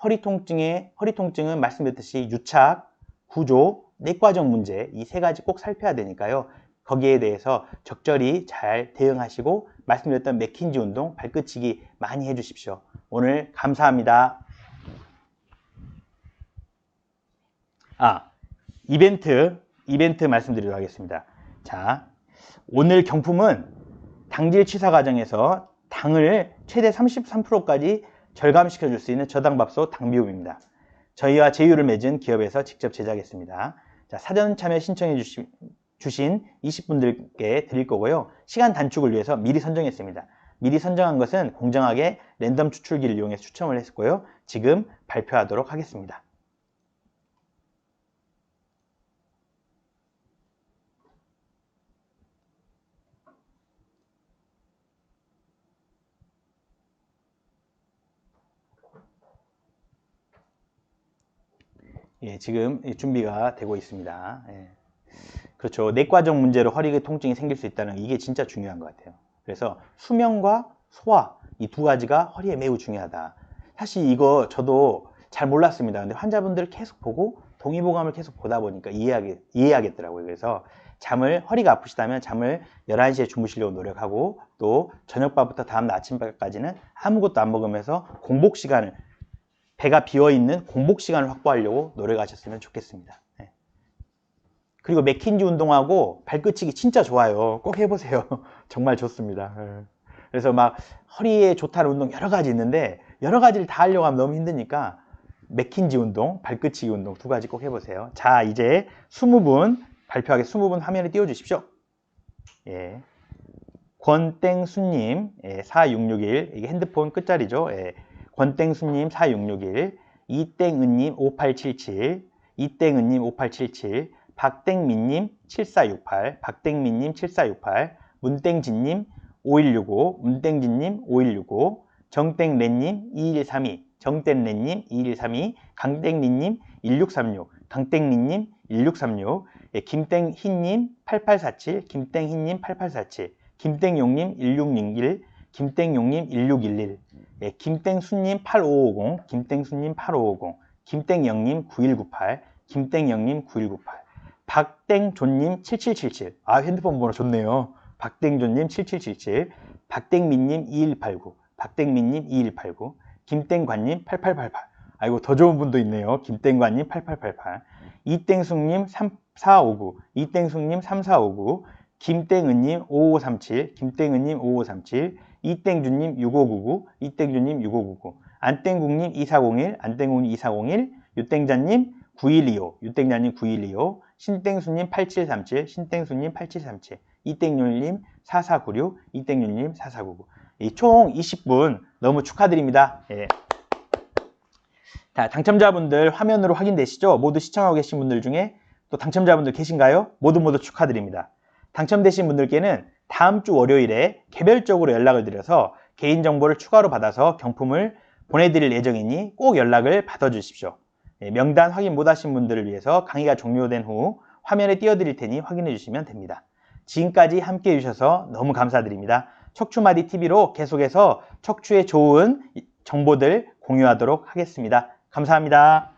허리 통증은 말씀드렸듯이 유착, 구조, 내과적 문제 이 세 가지 꼭 살펴야 되니까요. 거기에 대해서 적절히 잘 대응하시고 말씀드렸던 맥킨지 운동, 발끝치기 많이 해주십시오. 오늘 감사합니다. 이벤트 말씀드리도록 하겠습니다. 자, 오늘 경품은 당질 취사 과정에서 당을 최대 33%까지 절감시켜 줄 수 있는 저당밥솥 당비움입니다. 저희와 제휴를 맺은 기업에서 직접 제작했습니다. 자, 사전 참여 신청해 주신 20분들께 드릴 거고요. 시간 단축을 위해서 미리 선정했습니다. 미리 선정한 것은 공정하게 랜덤 추출기를 이용해서 추첨을 했고요. 지금 발표하도록 하겠습니다. 예, 지금 준비가 되고 있습니다. 예. 그렇죠. 내과적 문제로 허리 통증이 생길 수 있다는 이게 진짜 중요한 것 같아요. 그래서 수면과 소화 이 두 가지가 허리에 매우 중요하다. 사실 이거 저도 잘 몰랐습니다. 근데 환자분들 계속 보고 동의보감을 계속 보다 보니까 이해하겠더라고요. 그래서 허리가 아프시다면 잠을 11시에 주무시려고 노력하고 또 저녁밥부터 다음날 아침밥까지는 아무것도 안 먹으면서 공복 시간을 배가 비어있는 공복 시간을 확보하려고 노력하셨으면 좋겠습니다. 네. 그리고 맥킨지 운동하고 발끝치기 진짜 좋아요. 꼭 해보세요. 정말 좋습니다. 그래서 막 허리에 좋다는 운동 여러 가지 있는데 여러 가지를 다 하려고 하면 너무 힘드니까 맥킨지 운동, 발끝치기 운동 두 가지 꼭 해보세요. 자, 이제 20분 발표하겠습니다. 20분 화면에 띄워주십시오. 예. 권땡수님 4661 이게 핸드폰 끝자리죠. 예. 권땡수님 4661 이땡은님 5877 이땡은님 5877 박땡민님 7468 박땡민님 7468 문땡진님 5165 문땡진님 5165 정땡랜님 2132 정땡랜님 2132 강땡리님 1636 강땡리님 1636 김땡희님 8847 김땡희님 8847 김땡용님 1601 김땡용님 1611 김땡수님 8550 김땡수님 8550 김땡영님 9198 김땡영님 9198 박땡존님 7777 핸드폰 번호 좋네요. 박땡존님 7777 박땡민님 2189 박땡민님 2189 김땡관님 8888 아이고 더 좋은 분도 있네요. 김땡관님 8888 이땡숙님 3459 이땡숙님 3459 김땡은님 5537 김땡은님 5537 이땡주님 6599 이땡주님 6599 안땡국님 2401 안땡국님 2401 유땡자님 9125 유땡자님 9125 신땡수님 8737 신땡수님 8737 이땡률님 4496 이땡률님 4499 총 20분 너무 축하드립니다. 예. 자, 당첨자분들 화면으로 확인되시죠? 모두 시청하고 계신 분들 중에 또 당첨자분들 계신가요? 모두 축하드립니다. 당첨되신 분들께는 다음 주 월요일에 개별적으로 연락을 드려서 개인정보를 추가로 받아서 경품을 보내드릴 예정이니 꼭 연락을 받아주십시오. 명단 확인 못하신 분들을 위해서 강의가 종료된 후 화면에 띄워드릴 테니 확인해 주시면 됩니다. 지금까지 함께 해주셔서 너무 감사드립니다. 척추마디TV로 계속해서 척추에 좋은 정보들 공유하도록 하겠습니다. 감사합니다.